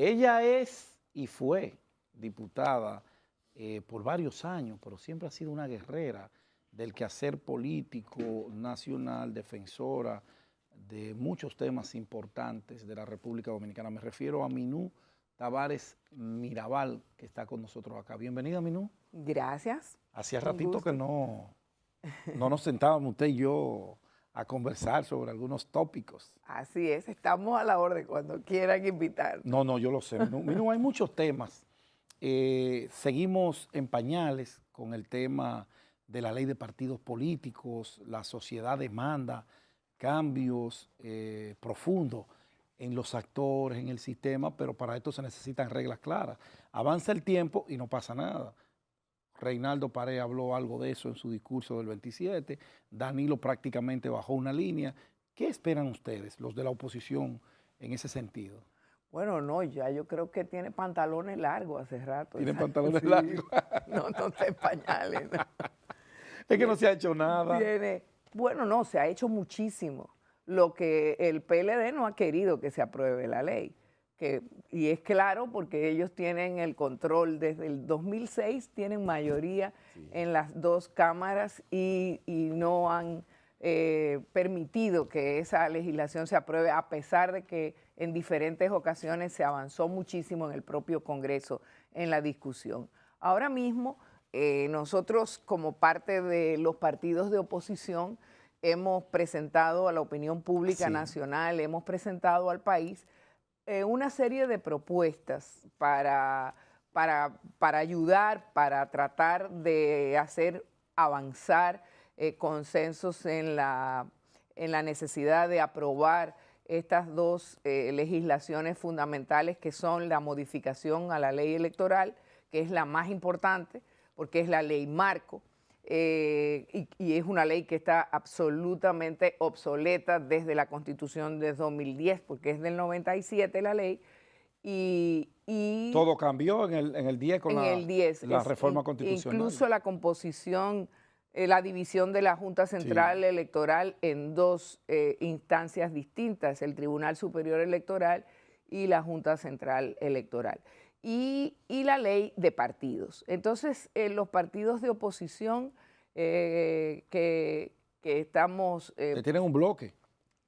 Ella es y fue diputada por varios años, pero siempre ha sido una guerrera del quehacer político nacional, defensora de muchos temas importantes de la República Dominicana. Me refiero a Minú Tavares Mirabal, que está con nosotros acá. Bienvenida, Minú. Gracias. Hacía ratito que no nos sentábamos usted y yo a conversar sobre algunos tópicos. Así es, estamos a la orden cuando quieran invitar. No, yo lo sé. Minú, hay muchos temas. Seguimos en pañales con el tema de la ley de partidos políticos. La sociedad demanda cambios profundos en los actores, en el sistema, pero para esto se necesitan reglas claras. Avanza el tiempo y no pasa nada. Reinaldo Pared habló algo de eso en su discurso del 27, Danilo prácticamente bajó una línea. ¿Qué esperan ustedes, los de la oposición, en ese sentido? Bueno, no, ya yo creo que tiene pantalones largos hace rato. ¿Tiene pantalones largos? No está en pañales. No. Es que no se ha hecho nada. Bueno, no, se ha hecho muchísimo. Lo que el PLD no ha querido que se apruebe la ley. Y es claro porque ellos tienen el control desde el 2006, tienen mayoría en las dos cámaras y no han permitido que esa legislación se apruebe, a pesar de que en diferentes ocasiones se avanzó muchísimo en el propio Congreso en la discusión. Ahora mismo, nosotros como parte de los partidos de oposición hemos presentado a la opinión pública nacional, hemos presentado al país una serie de propuestas para ayudar, para tratar de hacer avanzar consensos en la necesidad de aprobar estas dos legislaciones fundamentales, que son la modificación a la ley electoral, que es la más importante, porque es la ley marco, y es una ley que está absolutamente obsoleta desde la Constitución de 2010, porque es del 97 la ley. Todo cambió en el 10 con la reforma constitucional. Incluso la composición, la división de la Junta Central Electoral en dos instancias distintas, el Tribunal Superior Electoral y la Junta Central Electoral. Y la ley de partidos. Entonces, los partidos de oposición que estamos... ¿Tienen un bloque?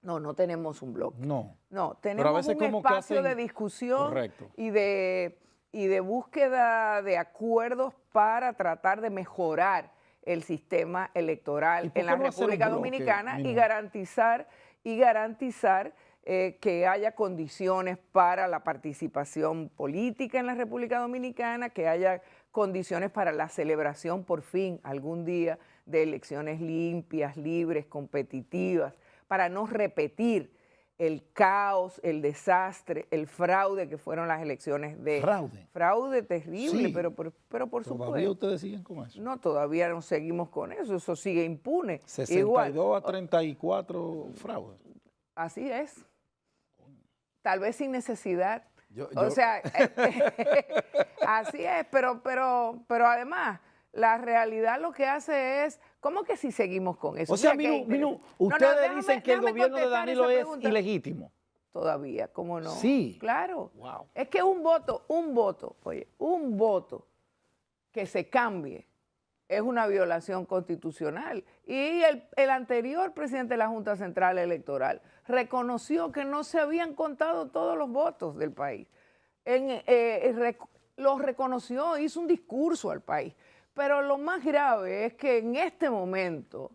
No tenemos un bloque. No, tenemos un espacio de discusión y de búsqueda de acuerdos para tratar de mejorar el sistema electoral en la República Dominicana y garantizar que haya condiciones para la participación política en la República Dominicana, que haya condiciones para la celebración por fin algún día de elecciones limpias, libres, competitivas, para no repetir el caos, el desastre, el fraude que fueron las elecciones de... Fraude terrible, sí, pero por supuesto. ¿Todavía ustedes siguen con eso? No, todavía no seguimos con eso sigue impune. 62 a 34 fraudes. Así es. Tal vez sin necesidad. Así es, pero además, la realidad lo que hace es, ¿cómo que si seguimos con eso? O sea, Minú, ustedes dicen que el gobierno de Danilo es ilegítimo. Todavía, ¿cómo no? Sí. Claro. Wow. Es que un voto que se cambie es una violación constitucional. Y el anterior presidente de la Junta Central Electoral reconoció que no se habían contado todos los votos del país. Los reconoció, hizo un discurso al país. Pero lo más grave es que en este momento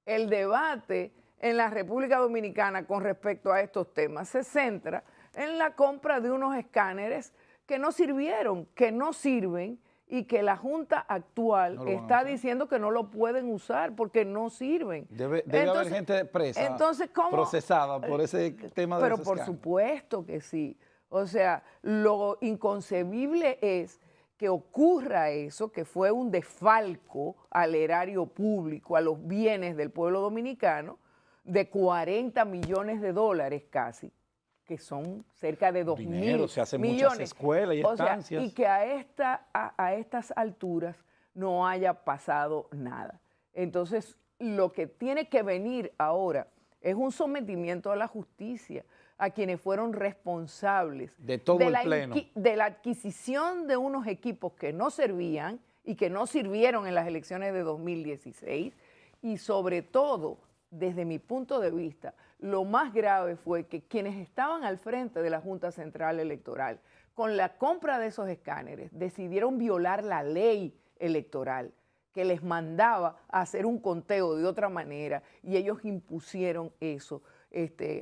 el debate en la República Dominicana con respecto a estos temas se centra en la compra de unos escáneres que no sirvieron, que no sirven, y que la Junta actual está diciendo que no lo pueden usar porque no sirven. Debe haber gente presa, procesada por ese tema de Pero los por supuesto que sí. O sea, lo inconcebible es que ocurra eso, que fue un desfalco al erario público, a los bienes del pueblo dominicano, de 40 millones de dólares casi, que son cerca de 2.000 millones. Se hacen muchas escuelas y estancias. Y que a estas alturas no haya pasado nada. Entonces, lo que tiene que venir ahora es un sometimiento a la justicia. a quienes fueron responsables de todo el pleno, de la adquisición de unos equipos que no servían y que no sirvieron en las elecciones de 2016, y sobre todo, desde mi punto de vista, lo más grave fue que quienes estaban al frente de la Junta Central Electoral, con la compra de esos escáneres, decidieron violar la ley electoral que les mandaba a hacer un conteo de otra manera, y ellos impusieron eso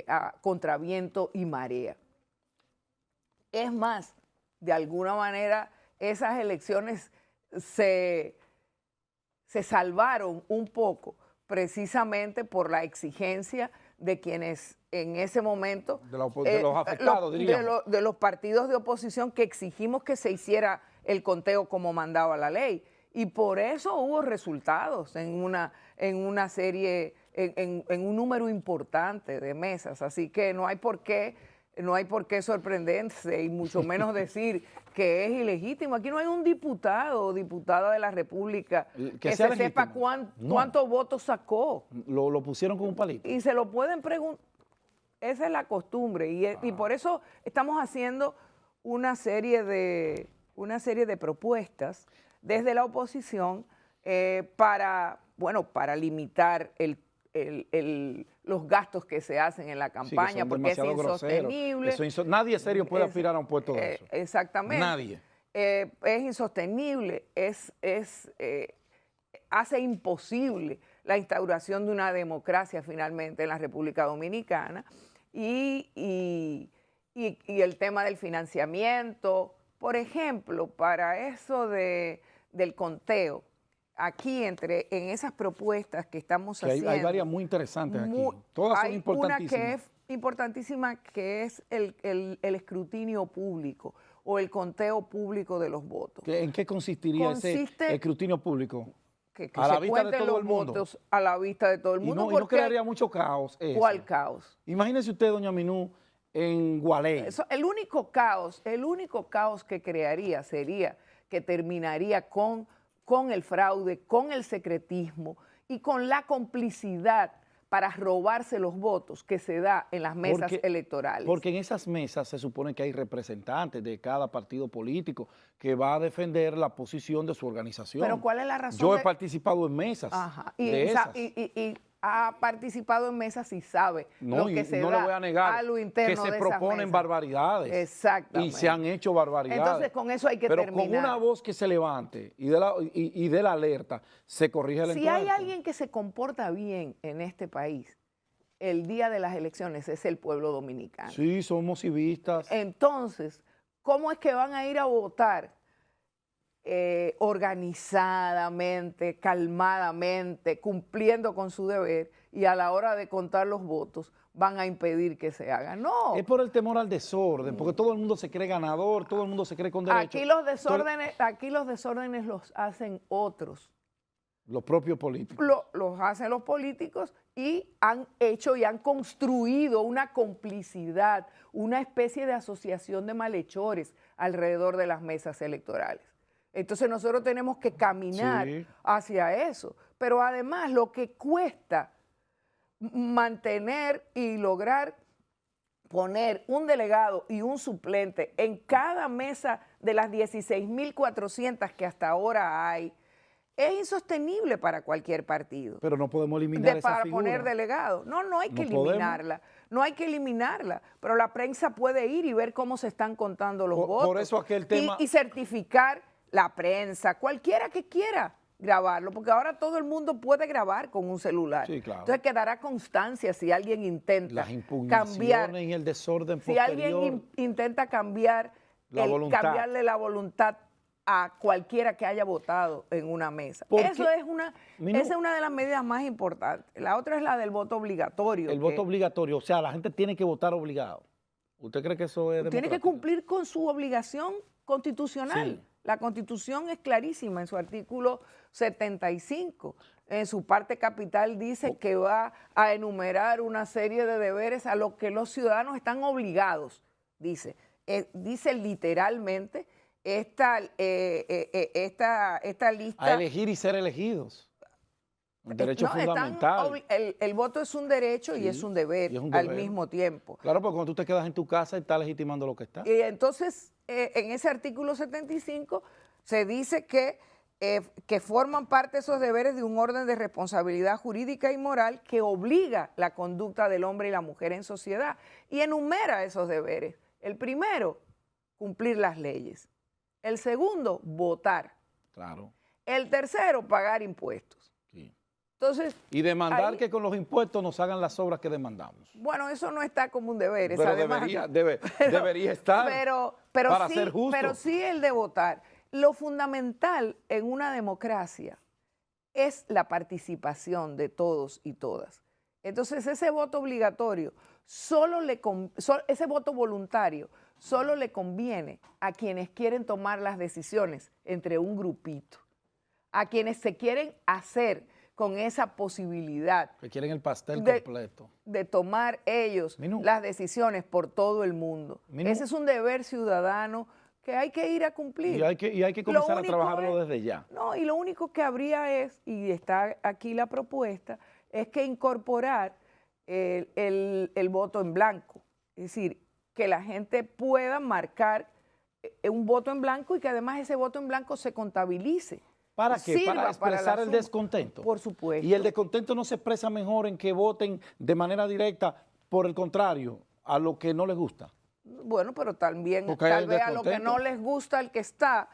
a contraviento y marea. Es más, de alguna manera, esas elecciones se salvaron un poco precisamente por la exigencia de quienes en ese momento, de los afectados, diríamos. De los partidos de oposición que exigimos que se hiciera el conteo como mandaba la ley. Y por eso hubo resultados en una serie, en un número importante de mesas. Así que no hay por qué sorprenderse y mucho menos decir que es ilegítimo. Aquí no hay un diputado o diputada de la República que se sepa cuántos votos sacó. Lo pusieron con un palito. Y se lo pueden preguntar. Esa es la costumbre. Y por eso estamos haciendo una serie de propuestas desde la oposición para limitar los gastos que se hacen en la campaña, sí, porque es insostenible. Nadie serio puede aspirar a un puesto de eso. Exactamente. Nadie. Es insostenible, hace imposible la instauración de una democracia finalmente en la República Dominicana, y el tema del financiamiento. Por ejemplo, para eso del conteo, aquí en esas propuestas que estamos haciendo. Hay varias muy interesantes aquí. Todas son importantísimas. Hay una que es importantísima, que es el escrutinio público o el conteo público de los votos. ¿En qué consistiría ese escrutinio público? Que a la vista de todo el mundo. Votos a la vista de todo el mundo. Y no crearía mucho caos eso. ¿Cuál caos? Imagínese usted, doña Minú, en Gualey. El único caos que crearía sería que terminaría con el fraude, con el secretismo y con la complicidad para robarse los votos que se da en las mesas electorales. Porque en esas mesas se supone que hay representantes de cada partido político que va a defender la posición de su organización. Pero ¿cuál es la razón? Yo he participado en mesas de esas. Y ha participado en mesas y sabe lo que se da le voy a negar a lo interno que se de proponen barbaridades. Exactamente. Y se han hecho barbaridades. Entonces con eso hay que terminar. Pero con una voz que se levante y de la alerta se corrige el entuerto. Si hay alguien que se comporta bien en este país, el día de las elecciones es el pueblo dominicano. Sí, somos civistas. Entonces, ¿cómo es que van a ir a votar organizadamente, calmadamente, cumpliendo con su deber, y a la hora de contar los votos van a impedir que se haga? No. Es por el temor al desorden, porque todo el mundo se cree ganador, todo el mundo se cree con derecho. Aquí los desórdenes los hacen otros. Los propios políticos. Los hacen los políticos, y han hecho y han construido una complicidad, una especie de asociación de malhechores alrededor de las mesas electorales. Entonces nosotros tenemos que caminar hacia eso. Pero además lo que cuesta mantener y lograr poner un delegado y un suplente en cada mesa de las 16.400 que hasta ahora hay, es insostenible para cualquier partido. Pero no podemos eliminar esa para figura. Poner delegado. No hay que eliminarla. No hay que eliminarla. Pero la prensa puede ir y ver cómo se están contando los votos. Por eso aquel tema... Y certificar la prensa, cualquiera que quiera grabarlo, porque ahora todo el mundo puede grabar con un celular. Sí, claro. Entonces quedará constancia si alguien intenta las impugnaciones y el desorden posterior. Si alguien intenta cambiarle la voluntad a cualquiera que haya votado en una mesa. Esa es una de las medidas más importantes. La otra es la del voto obligatorio. El voto obligatorio, o sea, la gente tiene que votar obligado. ¿Usted cree que eso es democrático? Tiene que cumplir con su obligación constitucional. Sí. La Constitución es clarísima en su artículo 75. En su parte capital dice que va a enumerar una serie de deberes a los que los ciudadanos están obligados. Dice literalmente esta lista. A elegir y ser elegidos. Un derecho No, fundamental. el voto es un derecho y Sí, es un deber, y es un al deber. mismo tiempo. Claro, porque cuando tú te quedas en tu casa, estás legitimando lo que está. Y entonces, en ese artículo 75 se dice que forman parte esos deberes de un orden de responsabilidad jurídica y moral que obliga la conducta del hombre y la mujer en sociedad y enumera esos deberes. El primero, cumplir las leyes. El segundo, votar. Claro. El tercero, pagar impuestos. Sí. Entonces, Y demandar ahí- que con los impuestos nos hagan las obras que demandamos. bueno, eso no está como un deber, esa Pero demanda. debería estar para Sí, ser justo. pero sí el de votar. Lo fundamental en una democracia es la participación de todos y todas. Entonces, ese voto obligatorio, ese voto voluntario, solo le conviene a quienes quieren tomar las decisiones entre un grupito, a quienes se quieren hacer con esa posibilidad Que quieren el pastel de- completo. de tomar ellos Minú. las decisiones por todo el mundo. Minú. Ese es un deber ciudadano que hay que ir a cumplir. Y hay que Lo comenzar a único trabajarlo es- desde ya. No, y lo único que habría es, y está aquí la propuesta, es que incorporar el voto en blanco. Es decir, que la gente pueda marcar un voto en blanco y que además ese voto en blanco se contabilice. ¿Para qué? Sirva Para expresar el asunto. descontento. Por supuesto. Y el descontento no se expresa mejor en que voten de manera directa, por el contrario, a lo que no les gusta. Bueno, pero también, Porque hay tal el vez a lo que descontento. no les gusta el que está,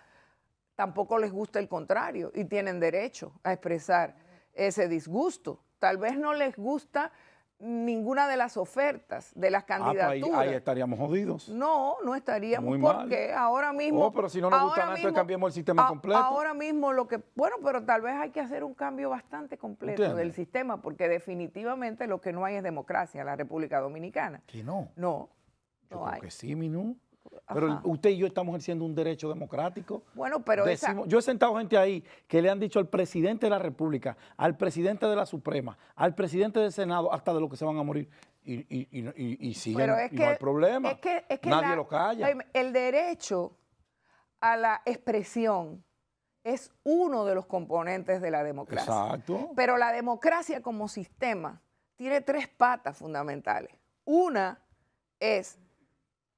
tampoco les gusta el contrario y tienen derecho a expresar ese disgusto. Tal vez no les gusta ninguna de las ofertas, de las Pues candidaturas. ahí estaríamos jodidos. No, no estaríamos Muy mal. porque ahora mismo... Oh, pero si no nos gusta ahora nada, entonces cambiemos el sistema completo. Ahora mismo lo que... Bueno, pero tal vez hay que hacer un cambio bastante completo ¿Entiendes? del sistema porque definitivamente lo que no hay es democracia en la República Dominicana. Que no. No, Yo no creo hay. que sí, Minú. Pero Ajá. usted y yo estamos ejerciendo un derecho democrático. Bueno, pero Yo he sentado gente ahí que le han dicho al presidente de la República, al presidente de la Suprema, al presidente del Senado, hasta de lo que se van a morir. Y siguen, pero es y que, no hay problema. es que Nadie lo calla. El derecho a la expresión es uno de los componentes de la democracia. Exacto. Pero la democracia como sistema tiene tres patas fundamentales. Una es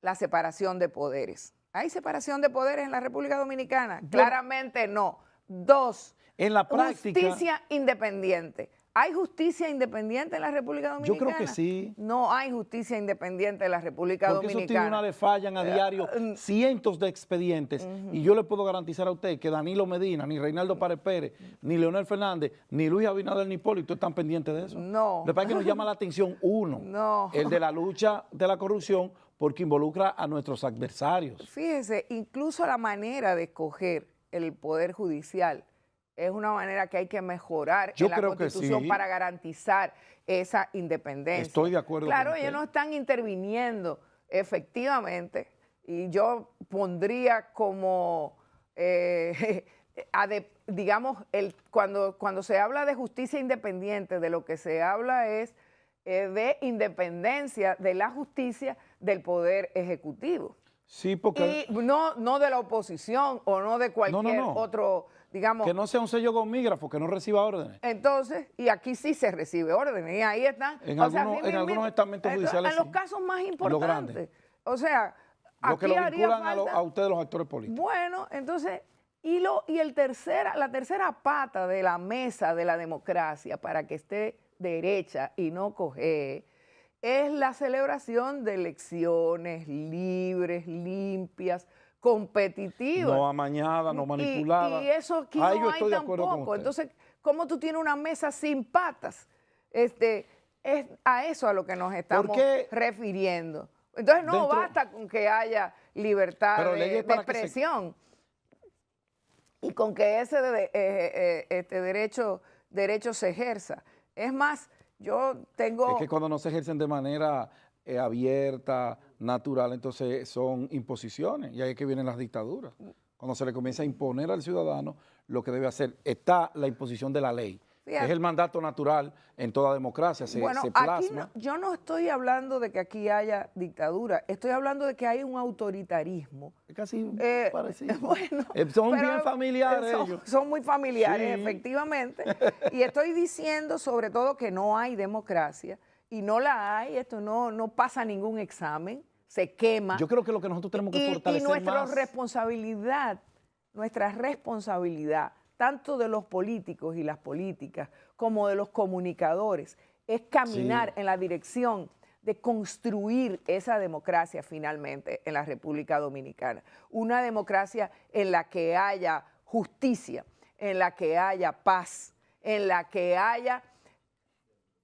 la separación de poderes. ¿Hay separación de poderes en la República Dominicana? Claramente no. Dos, En la práctica, justicia independiente. ¿Hay justicia independiente en la República Dominicana? yo creo que sí. No hay justicia independiente en la República Porque esos Dominicana. tribunales fallan a diario cientos de expedientes. Y yo le puedo garantizar a usted que Danilo Medina, ni Reinaldo Párez Pérez, ni Leonel Fernández, ni Luis Abinader, ni Hipólito están pendientes de eso. No. Lo que pasa es que nos llama la atención uno, No. el de la lucha de la corrupción, porque involucra a nuestros adversarios. Fíjese, incluso la manera de escoger el Poder Judicial es una manera que hay que mejorar Yo en la creo que Constitución sí. para garantizar esa independencia. Estoy de acuerdo Claro, con ellos usted. no están interviniendo efectivamente y yo pondría como, digamos, cuando se habla de justicia independiente, de lo que se habla es de independencia de la justicia del Poder Ejecutivo. Sí, porque Y no de la oposición o no de cualquier no. otro, digamos. que no sea un sello gomígrafo, que no reciba órdenes. Entonces, y aquí sí se recibe órdenes, y ahí están. En o sea, algunos- así en algunos estamentos entonces, judiciales en los sí. casos más grandes. importantes. O sea, Lo que aquí lo haría vinculan falta. a ustedes los actores políticos. Bueno, entonces, la tercera pata de la mesa de la democracia para que esté derecha y no coge es la celebración de elecciones libres, limpias, competitivas. No amañada, no manipulada. Y eso aquí Ahí no yo hay estoy de acuerdo con tampoco. usted. Entonces, ¿cómo tú tienes una mesa sin patas? Es a eso a lo que nos estamos qué? refiriendo. Entonces, no Dentro- basta con que haya libertad Pero de leyes para que se- expresión y con que ese derecho se ejerza. Es más, yo tengo... Es que cuando no se ejercen de manera abierta, natural, entonces son imposiciones y ahí es que vienen las dictaduras. Cuando se le comienza a imponer al ciudadano lo que debe hacer, está la imposición de la ley, Es el mandato natural en toda democracia, se Bueno, aquí plasma. yo no estoy hablando de que aquí haya dictadura, estoy hablando de que hay un autoritarismo. Es casi parecido. Bueno, Son pero bien familiares ellos. son muy familiares, Sí. efectivamente. Y estoy diciendo sobre todo que no hay democracia, y no la hay, esto no pasa ningún examen, se quema. Yo creo que lo que nosotros tenemos que fortalecer nuestra más. nuestra responsabilidad, tanto de los políticos y las políticas, como de los comunicadores, es caminar en la dirección de construir esa democracia finalmente en la República Dominicana. Una democracia en la que haya justicia, en la que haya paz, en la que haya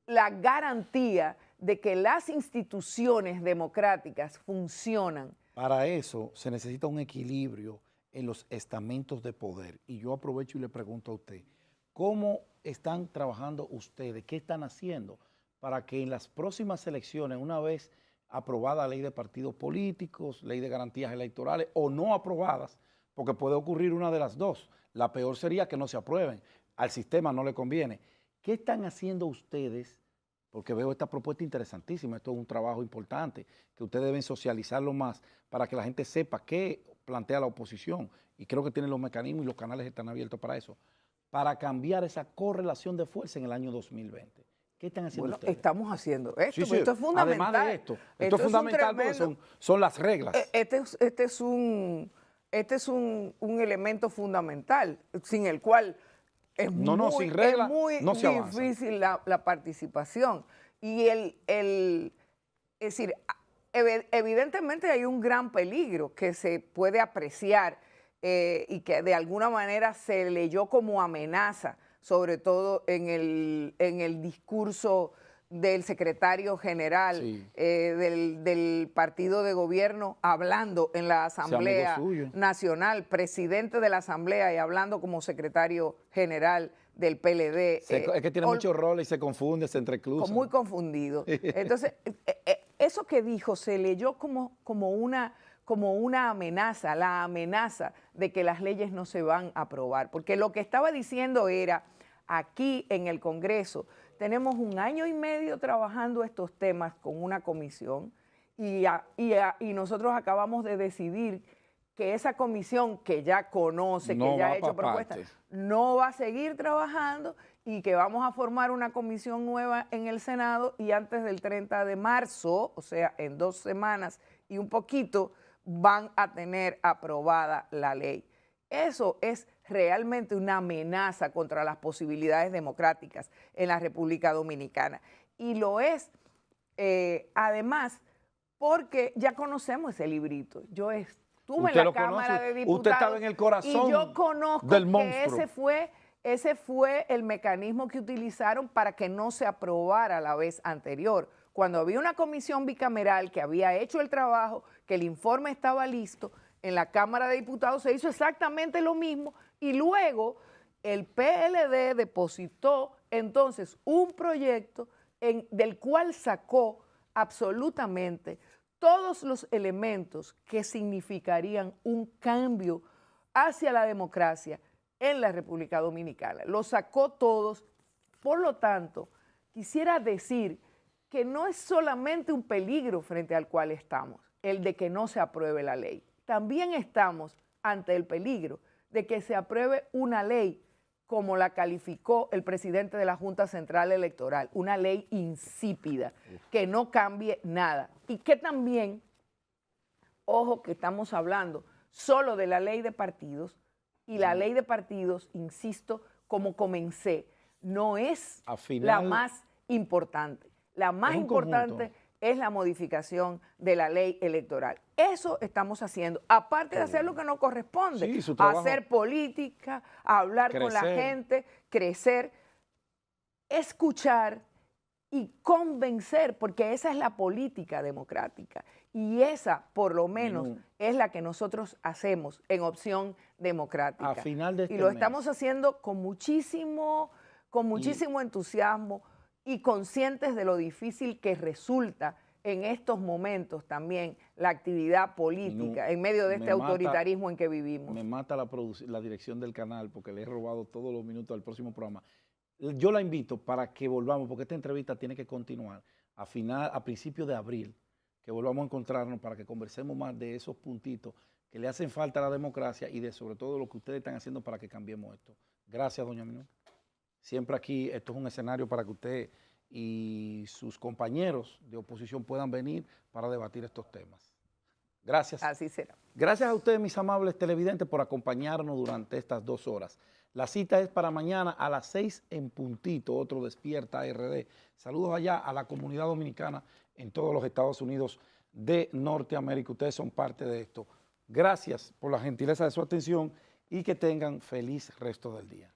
la garantía de que las instituciones democráticas funcionan. Para eso se necesita un equilibrio en los estamentos de poder. Y yo aprovecho y le pregunto a usted, ¿cómo están trabajando ustedes? ¿Qué están haciendo para que en las próximas elecciones, una vez aprobada la ley de partidos políticos, ley de garantías electorales o no aprobadas, porque puede ocurrir una de las dos, la peor sería que no se aprueben, al sistema no le conviene? ¿Qué están haciendo ustedes? Porque veo esta propuesta interesantísima, esto es un trabajo importante, que ustedes deben socializarlo más para que la gente sepa qué plantea la oposición, y creo que tienen los mecanismos y los canales están abiertos para eso, para cambiar esa correlación de fuerza en el año 2020. ¿Qué están haciendo ustedes? Estamos haciendo esto, Sí, esto es fundamental. Además de esto es fundamental porque son las reglas. Este es un elemento fundamental, sin el cual es sin regla, muy no se avanza. difícil la participación. Y es decir, evidentemente hay un gran peligro que se puede apreciar y que de alguna manera se leyó como amenaza, sobre todo en el discurso del secretario general del partido de gobierno, hablando en la Asamblea Nacional, presidente de la Asamblea y hablando como secretario general del PLD. Es que tiene muchos roles y se confunde, se entrecruza. Muy confundido. Entonces, eso que dijo se leyó como una amenaza, la amenaza de que las leyes no se van a aprobar. Porque lo que estaba diciendo era, aquí en el Congreso, tenemos 1 año y medio trabajando estos temas con una comisión y nosotros acabamos de decidir que esa comisión que ya conoce, que ya ha hecho propuestas, no va a seguir trabajando y que vamos a formar una comisión nueva en el Senado y antes del 30 de marzo, o sea, en 2 semanas y un poquito, van a tener aprobada la ley. Eso es realmente una amenaza contra las posibilidades democráticas en la República Dominicana. Y lo es, además, porque ya conocemos ese librito. Yo estuve en la Cámara de Diputados. Usted estaba en el corazón y yo conozco del que monstruo. ese fue el mecanismo que utilizaron para que no se aprobara la vez anterior. Cuando había una comisión bicameral que había hecho el trabajo, que el informe estaba listo, en la Cámara de Diputados se hizo exactamente lo mismo y luego el PLD depositó entonces un proyecto del cual sacó absolutamente todos los elementos que significarían un cambio hacia la democracia en la República Dominicana. Los sacó todos. Por lo tanto, quisiera decir que no es solamente un peligro frente al cual estamos, el de que no se apruebe la ley. También estamos ante el peligro de que se apruebe una ley como la calificó el presidente de la Junta Central Electoral, una ley insípida, que no cambie nada. Y que también, ojo que estamos hablando solo de la ley de partidos, y la ley de partidos, insisto, como comencé, no es la más importante. La más importante es la modificación de la ley electoral. Eso estamos haciendo, aparte de hacer lo que nos corresponde, hacer política, hablar con la gente, crecer, escuchar y convencer, porque esa es la política democrática. Y esa, por lo menos, es la que nosotros hacemos en Opción Democrática. A final de este y lo estamos haciendo con muchísimo entusiasmo y conscientes de lo difícil que resulta en estos momentos también la actividad política en medio de este autoritarismo en que vivimos. Me mata la dirección del canal porque le he robado todos los minutos al próximo programa. yo la invito para que volvamos, porque esta entrevista tiene que continuar a principios de abril, que volvamos a encontrarnos para que conversemos más de esos puntitos que le hacen falta a la democracia y de sobre todo lo que ustedes están haciendo para que cambiemos esto. Gracias, doña Minú. Siempre aquí, esto es un escenario para que usted y sus compañeros de oposición puedan venir para debatir estos temas. Gracias. Así será. Gracias a ustedes, mis amables televidentes, por acompañarnos durante estas 2 horas. La cita es para mañana a las 6 en puntito, otro Despierta RD. Saludos allá a la comunidad dominicana en todos los Estados Unidos de Norteamérica. Ustedes son parte de esto. Gracias por la gentileza de su atención y que tengan feliz resto del día.